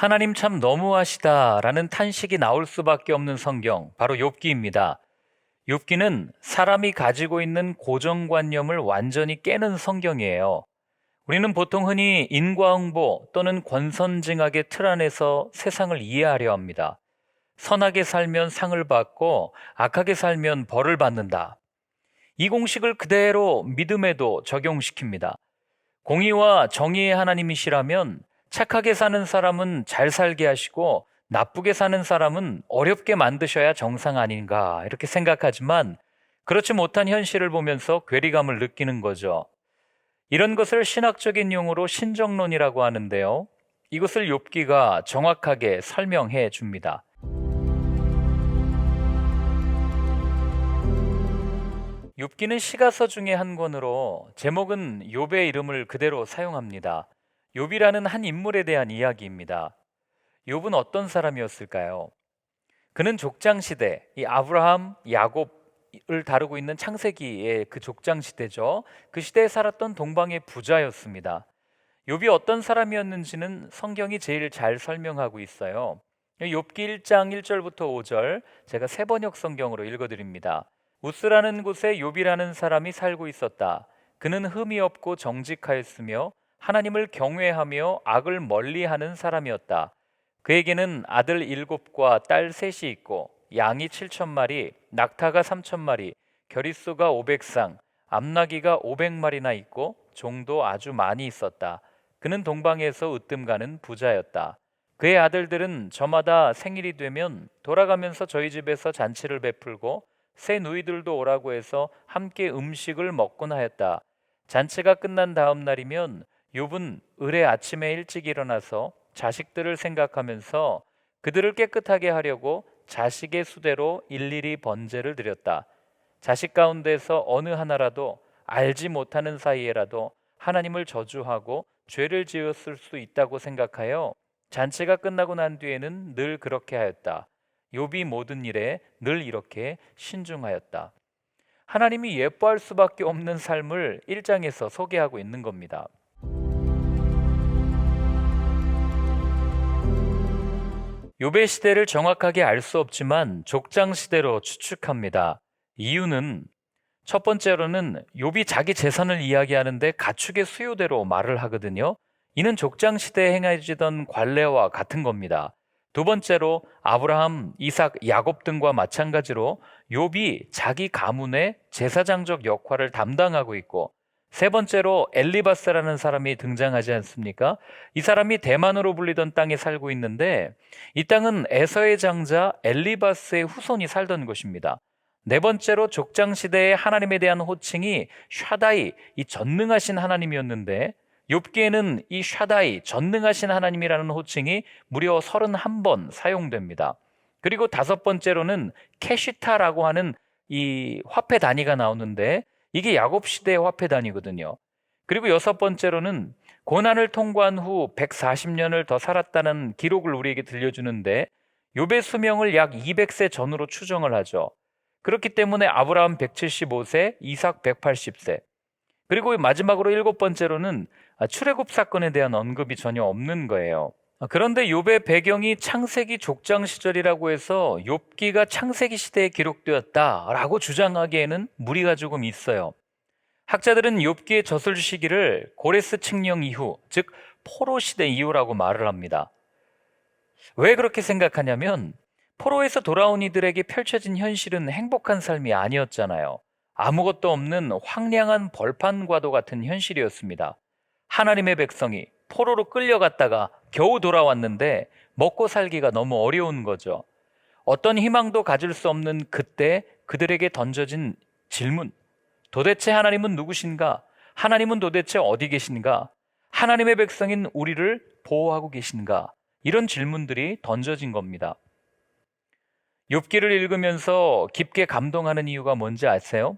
하나님 참 너무하시다라는 탄식이 나올 수밖에 없는 성경, 바로 욥기입니다. 욥기는 사람이 가지고 있는 고정관념을 완전히 깨는 성경이에요. 우리는 보통 흔히 인과응보 또는 권선징악의 틀 안에서 세상을 이해하려 합니다. 선하게 살면 상을 받고 악하게 살면 벌을 받는다. 이 공식을 그대로 믿음에도 적용시킵니다. 공의와 정의의 하나님이시라면 착하게 사는 사람은 잘 살게 하시고 나쁘게 사는 사람은 어렵게 만드셔야 정상 아닌가 이렇게 생각하지만 그렇지 못한 현실을 보면서 괴리감을 느끼는 거죠. 이런 것을 신학적인 용어로 신정론이라고 하는데요. 이것을 욥기가 정확하게 설명해 줍니다. 욥기는 시가서 중에 한 권으로 제목은 욥의 이름을 그대로 사용합니다. 욥이라는 한 인물에 대한 이야기입니다. 욥은 어떤 사람이었을까요? 그는 족장 시대, 이 아브라함, 야곱을 다루고 있는 창세기의 그 족장 시대죠. 그 시대에 살았던 동방의 부자였습니다. 욥이 어떤 사람이었는지는 성경이 제일 잘 설명하고 있어요. 욥기 1장 1절부터 5절 제가 세번역 성경으로 읽어드립니다. 우스라는 곳에 욥이라는 사람이 살고 있었다. 그는 흠이 없고 정직하였으며 하나님을 경외하며 악을 멀리하는 사람이었다. 그에게는 아들 7과 딸 3이 있고 양이 7,000마리, 낙타가 3,000마리, 겨릿소가 500쌍, 암나귀가 500마리나 있고 종도 아주 많이 있었다. 그는 동방에서 으뜸 가는 부자였다. 그의 아들들은 저마다 생일이 되면 돌아가면서 저희 집에서 잔치를 베풀고 새 누이들도 오라고 해서 함께 음식을 먹곤 하였다. 잔치가 끝난 다음 날이면 욥은 을의 아침에 일찍 일어나서 자식들을 생각하면서 그들을 깨끗하게 하려고 자식의 수대로 일일이 번제를 드렸다. 자식 가운데서 어느 하나라도 알지 못하는 사이에라도 하나님을 저주하고 죄를 지었을 수 있다고 생각하여 잔치가 끝나고 난 뒤에는 늘 그렇게 하였다. 욥이 모든 일에 늘 이렇게 신중하였다. 하나님이 예뻐할 수밖에 없는 삶을 1장에서 소개하고 있는 겁니다. 욥의 시대를 정확하게 알 수 없지만 족장 시대로 추측합니다. 이유는 첫 번째로는 욥이 자기 재산을 이야기하는데 가축의 수요대로 말을 하거든요. 이는 족장 시대에 행해지던 관례와 같은 겁니다. 두 번째로 아브라함, 이삭, 야곱 등과 마찬가지로 욥이 자기 가문의 제사장적 역할을 담당하고 있고, 세 번째로 엘리바스라는 사람이 등장하지 않습니까? 이 사람이 대만으로 불리던 땅에 살고 있는데 이 땅은 에서의 장자 엘리바스의 후손이 살던 곳입니다. 네 번째로 족장 시대의 하나님에 대한 호칭이 샤다이, 이 전능하신 하나님이었는데 욥기에는 이 샤다이, 전능하신 하나님이라는 호칭이 무려 31번 사용됩니다. 그리고 다섯 번째로는 캐시타라고 하는 이 화폐 단위가 나오는데 이게 야곱 시대의 화폐 단위거든요. 그리고 여섯 번째로는 고난을 통과한 후 140년을 더 살았다는 기록을 우리에게 들려주는데 욥의 수명을 약 200세 전후로 추정을 하죠. 그렇기 때문에 아브라함 175세, 이삭 180세. 그리고 마지막으로 일곱 번째로는 출애굽 사건에 대한 언급이 전혀 없는 거예요. 그런데 욥의 배경이 창세기 족장 시절이라고 해서 욥기가 창세기 시대에 기록되었다라고 주장하기에는 무리가 조금 있어요. 학자들은 욥기의 저술 시기를 고레스 칙령 이후, 즉 포로 시대 이후라고 말을 합니다. 왜 그렇게 생각하냐면 포로에서 돌아온 이들에게 펼쳐진 현실은 행복한 삶이 아니었잖아요. 아무것도 없는 황량한 벌판과도 같은 현실이었습니다. 하나님의 백성이 포로로 끌려갔다가 겨우 돌아왔는데 먹고 살기가 너무 어려운 거죠. 어떤 희망도 가질 수 없는 그때 그들에게 던져진 질문, 도대체 하나님은 누구신가? 하나님은 도대체 어디 계신가? 하나님의 백성인 우리를 보호하고 계신가? 이런 질문들이 던져진 겁니다. 욥기를 읽으면서 깊게 감동하는 이유가 뭔지 아세요?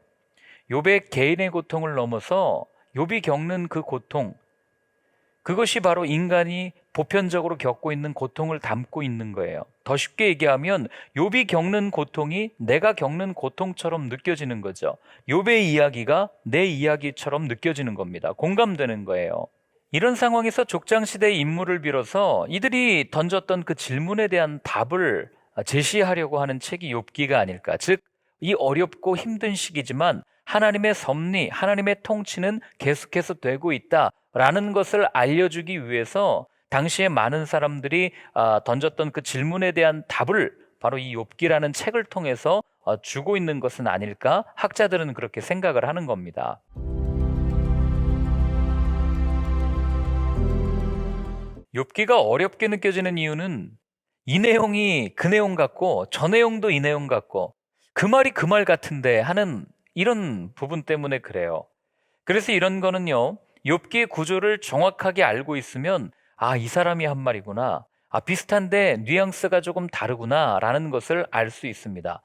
욥의 개인의 고통을 넘어서 욥이 겪는 그 고통, 그것이 바로 인간이 보편적으로 겪고 있는 고통을 담고 있는 거예요. 더 쉽게 얘기하면 욥이 겪는 고통이 내가 겪는 고통처럼 느껴지는 거죠. 욥의 이야기가 내 이야기처럼 느껴지는 겁니다. 공감되는 거예요. 이런 상황에서 족장시대의 인물을 빌어서 이들이 던졌던 그 질문에 대한 답을 제시하려고 하는 책이 욥기가 아닐까. 즉, 이 어렵고 힘든 시기지만 하나님의 섭리, 하나님의 통치는 계속해서 되고 있다라는 것을 알려주기 위해서 당시에 많은 사람들이 던졌던 그 질문에 대한 답을 바로 이 욥기라는 책을 통해서 주고 있는 것은 아닐까? 학자들은 그렇게 생각을 하는 겁니다. 욥기가 어렵게 느껴지는 이유는 이 내용이 그 내용 같고 저 내용도 이 내용 같고 그 말이 그 말 같은데 하는 이런 부분 때문에 그래요. 그래서 이런 거는요, 욥기의 구조를 정확하게 알고 있으면 이 사람이 한 말이구나. 비슷한데 뉘앙스가 조금 다르구나 라는 것을 알 수 있습니다.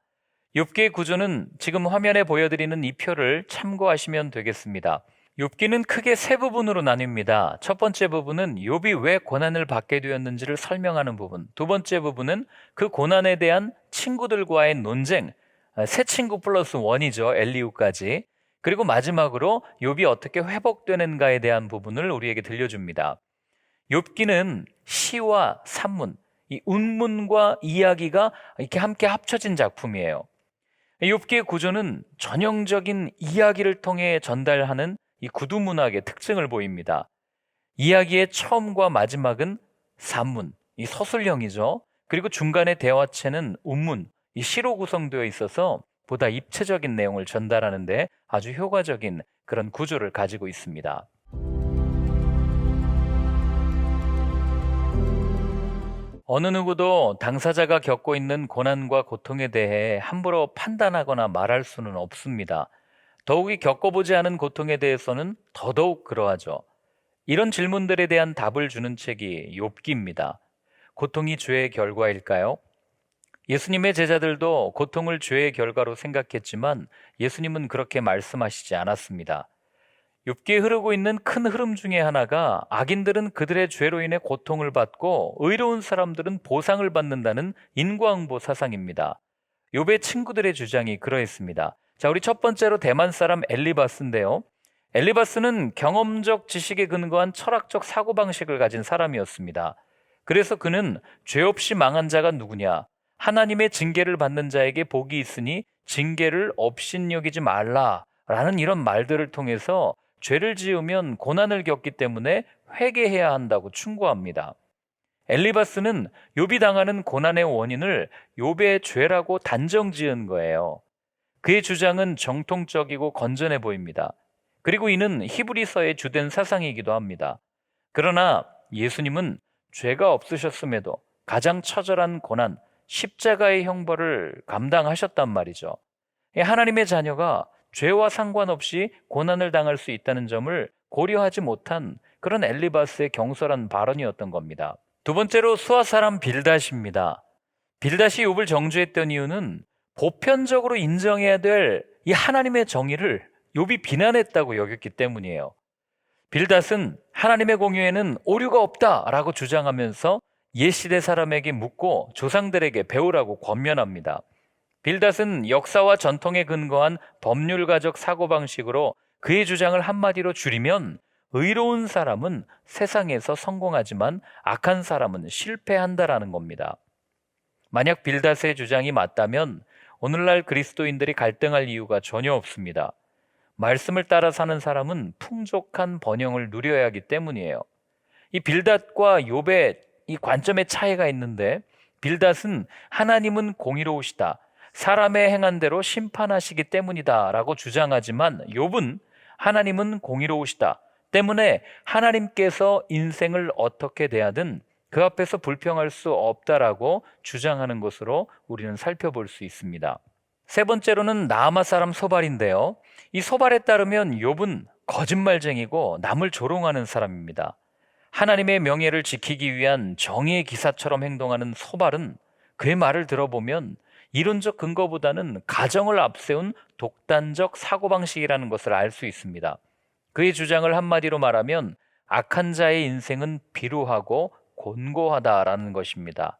욥기의 구조는 지금 화면에 보여드리는 이 표를 참고하시면 되겠습니다. 욥기는 크게 세 부분으로 나뉩니다. 첫 번째 부분은 욥이 왜 고난을 받게 되었는지를 설명하는 부분. 두 번째 부분은 그 고난에 대한 친구들과의 논쟁, 새 친구 플러스 원이죠. 엘리후까지. 그리고 마지막으로 욥이 어떻게 회복되는가에 대한 부분을 우리에게 들려줍니다. 욥기는 시와 산문, 이 운문과 이야기가 이렇게 함께 합쳐진 작품이에요. 욥기의 구조는 전형적인 이야기를 통해 전달하는 이 구두문학의 특징을 보입니다. 이야기의 처음과 마지막은 산문, 이 서술형이죠. 그리고 중간의 대화체는 운문, 이 시로 구성되어 있어서 보다 입체적인 내용을 전달하는데 아주 효과적인 그런 구조를 가지고 있습니다. 어느 누구도 당사자가 겪고 있는 고난과 고통에 대해 함부로 판단하거나 말할 수는 없습니다. 더욱이 겪어보지 않은 고통에 대해서는 더더욱 그러하죠. 이런 질문들에 대한 답을 주는 책이 욥기입니다. 고통이 죄의 결과일까요? 예수님의 제자들도 고통을 죄의 결과로 생각했지만 예수님은 그렇게 말씀하시지 않았습니다. 욥기에 흐르고 있는 큰 흐름 중에 하나가 악인들은 그들의 죄로 인해 고통을 받고 의로운 사람들은 보상을 받는다는 인과응보 사상입니다. 욥의 친구들의 주장이 그러했습니다. 자, 우리 첫 번째로 대만 사람 엘리바스인데요. 엘리바스는 경험적 지식에 근거한 철학적 사고방식을 가진 사람이었습니다. 그래서 그는 죄 없이 망한 자가 누구냐? 하나님의 징계를 받는 자에게 복이 있으니 징계를 업신여기지 말라라는 이런 말들을 통해서 죄를 지으면 고난을 겪기 때문에 회개해야 한다고 충고합니다. 엘리바스는 욥이 당하는 고난의 원인을 욥의 죄라고 단정지은 거예요. 그의 주장은 정통적이고 건전해 보입니다. 그리고 이는 히브리서의 주된 사상이기도 합니다. 그러나 예수님은 죄가 없으셨음에도 가장 처절한 고난, 십자가의 형벌을 감당하셨단 말이죠. 하나님의 자녀가 죄와 상관없이 고난을 당할 수 있다는 점을 고려하지 못한 그런 엘리바스의 경솔한 발언이었던 겁니다. 두 번째로 수아 사람 빌닷입니다. 빌닷이 욥을 정죄했던 이유는 보편적으로 인정해야 될 이 하나님의 정의를 욥이 비난했다고 여겼기 때문이에요. 빌닷은 하나님의 공의에는 오류가 없다라고 주장하면서 옛시대 사람에게 묻고 조상들에게 배우라고 권면합니다. 빌닷은 역사와 전통에 근거한 법률가적 사고방식으로 그의 주장을 한마디로 줄이면 의로운 사람은 세상에서 성공하지만 악한 사람은 실패한다라는 겁니다. 만약 빌닷의 주장이 맞다면 오늘날 그리스도인들이 갈등할 이유가 전혀 없습니다. 말씀을 따라 사는 사람은 풍족한 번영을 누려야 하기 때문이에요. 이 빌닷과 욥의 이 관점의 차이가 있는데 빌닷은 하나님은 공의로우시다. 사람의 행한 대로 심판하시기 때문이다 라고 주장하지만 욥은 하나님은 공의로우시다 때문에 하나님께서 인생을 어떻게 대하든 그 앞에서 불평할 수 없다라고 주장하는 것으로 우리는 살펴볼 수 있습니다. 세 번째로는 나아마 사람 소발인데요. 이 소발에 따르면 욥은 거짓말쟁이고 남을 조롱하는 사람입니다. 하나님의 명예를 지키기 위한 정의의 기사처럼 행동하는 소발은 그의 말을 들어보면 이론적 근거보다는 가정을 앞세운 독단적 사고방식이라는 것을 알 수 있습니다. 그의 주장을 한마디로 말하면 악한 자의 인생은 비루하고 곤고하다라는 것입니다.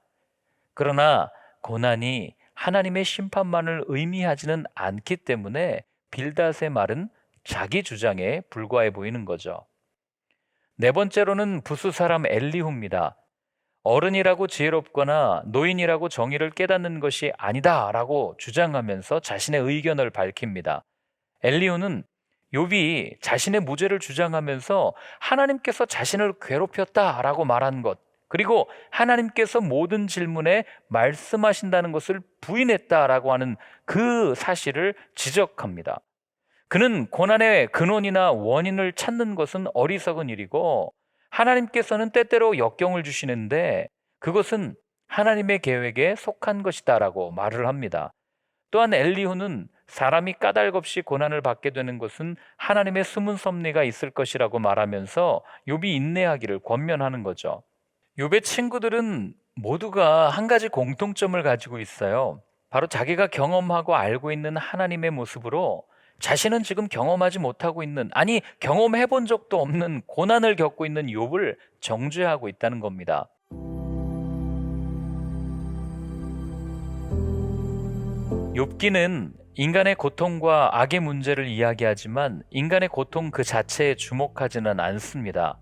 그러나 고난이 하나님의 심판만을 의미하지는 않기 때문에 빌닷의 말은 자기 주장에 불과해 보이는 거죠. 네 번째로는 부수 사람 엘리후입니다. 어른이라고 지혜롭거나 노인이라고 정의를 깨닫는 것이 아니다라고 주장하면서 자신의 의견을 밝힙니다. 엘리후는 욥이 자신의 무죄를 주장하면서 하나님께서 자신을 괴롭혔다라고 말한 것, 그리고 하나님께서 모든 질문에 말씀하신다는 것을 부인했다라고 하는 그 사실을 지적합니다. 그는 고난의 근원이나 원인을 찾는 것은 어리석은 일이고, 하나님께서는 때때로 역경을 주시는데 그것은 하나님의 계획에 속한 것이다라고 말을 합니다. 또한 엘리후는 사람이 까닭없이 고난을 받게 되는 것은 하나님의 숨은 섭리가 있을 것이라고 말하면서 욥이 인내하기를 권면하는 거죠. 욥의 친구들은 모두가 한 가지 공통점을 가지고 있어요. 바로 자기가 경험하고 알고 있는 하나님의 모습으로 자신은 지금 경험하지 못하고 있는, 아니 경험해 본 적도 없는 고난을 겪고 있는 욥을 정죄하고 있다는 겁니다. 욥기는 인간의 고통과 악의 문제를 이야기하지만 인간의 고통 그 자체에 주목하지는 않습니다.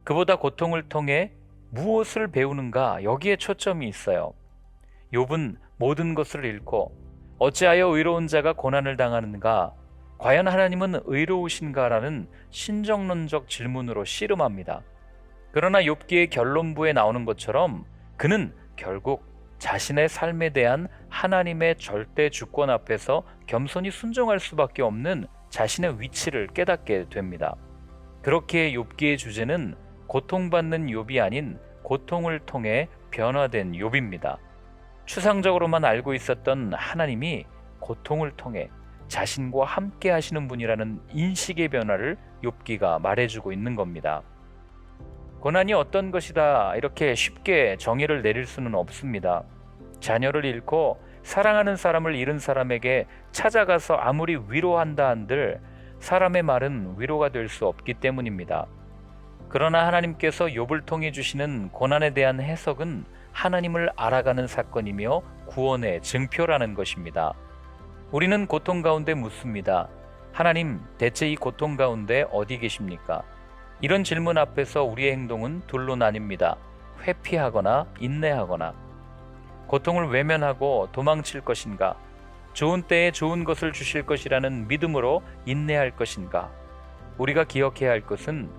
그보다 고통을 통해 무엇을 배우는가, 여기에 초점이 있어요. 욥은 모든 것을 잃고 어찌하여 의로운 자가 고난을 당하는가, 과연 하나님은 의로우신가라는 신정론적 질문으로 씨름합니다. 그러나 욥기의 결론부에 나오는 것처럼 그는 결국 자신의 삶에 대한 하나님의 절대 주권 앞에서 겸손히 순종할 수밖에 없는 자신의 위치를 깨닫게 됩니다. 그렇게 욥기의 주제는 고통받는 욥이 아닌 고통을 통해 변화된 욥입니다. 추상적으로만 알고 있었던 하나님이 고통을 통해 자신과 함께 하시는 분이라는 인식의 변화를 욥기가 말해주고 있는 겁니다. 고난이 어떤 것이다 이렇게 쉽게 정의를 내릴 수는 없습니다. 자녀를 잃고 사랑하는 사람을 잃은 사람에게 찾아가서 아무리 위로한다 한들 사람의 말은 위로가 될 수 없기 때문입니다. 그러나 하나님께서 욥을 통해 주시는 고난에 대한 해석은 하나님을 알아가는 사건이며 구원의 증표라는 것입니다. 우리는 고통 가운데 묻습니다. 하나님, 대체 이 고통 가운데 어디 계십니까? 이런 질문 앞에서 우리의 행동은 둘로 나뉩니다. 회피하거나 인내하거나. 고통을 외면하고 도망칠 것인가? 좋은 때에 좋은 것을 주실 것이라는 믿음으로 인내할 것인가? 우리가 기억해야 할 것은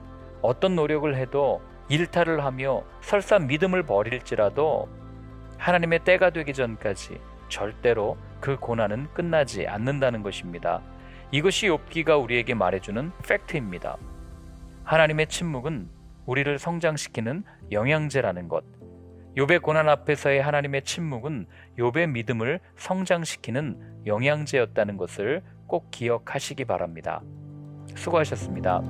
어떤 노력을 해도 일탈을 하며 설사 믿음을 버릴지라도 하나님의 때가 되기 전까지 절대로 그 고난은 끝나지 않는다는 것입니다. 이것이 욥기가 우리에게 말해주는 팩트입니다. 하나님의 침묵은 우리를 성장시키는 영양제라는 것. 욥의 고난 앞에서의 하나님의 침묵은 욥의 믿음을 성장시키는 영양제였다는 것을 꼭 기억하시기 바랍니다. 수고하셨습니다.